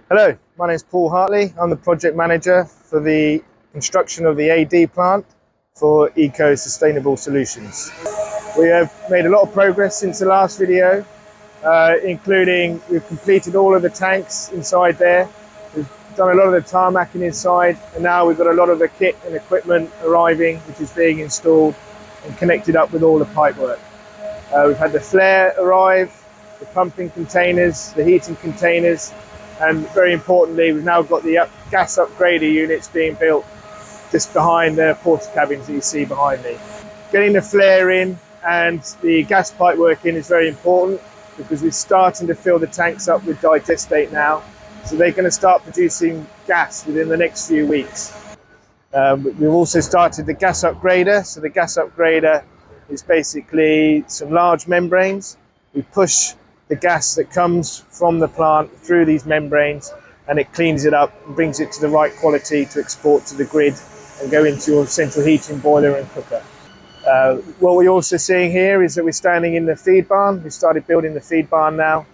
Hello, my name is Paul Hartley. I'm the project manager for the construction of the AD plant for Eco Sustainable Solutions. We have made a lot of progress since the last video, including we've completed all of the tanks inside there. We've done a lot of the tarmacking inside, and now we've got a lot of the kit and equipment arriving, which is being installed and connected up with all the pipework. We've had the flare arrive, the pumping containers, the heating containers, and very importantly, we've now got the gas upgrader units being built just behind the porta cabins that you see behind me. Getting the flare in and the gas pipe work in is very important because we're starting to fill the tanks up with digestate now. So they're going to start producing gas within the next few weeks. We've also started the gas upgrader. So the gas upgrader is basically some large membranes. We push the gas that comes from the plant through these membranes, and it cleans it up and brings it to the right quality to export to the grid and go into your central heating boiler and cooker. What we're also seeing here is that we're standing in the feed barn. We've started building the feed barn now.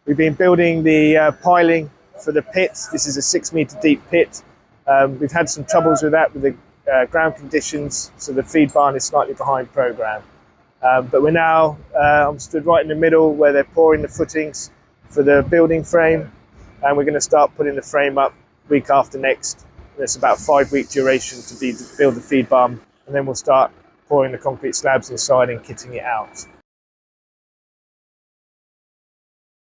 We've been building the piling for the pit. This is a 6-meter deep pit. We've had some troubles with that with the ground conditions, so the feed barn is slightly behind program. But we're now, I'm stood right in the middle where they're pouring the footings for the building frame, and we're going to start putting the frame up week after next. It's about 5-week duration to build the feed barn, and then we'll start pouring the concrete slabs inside and kitting it out.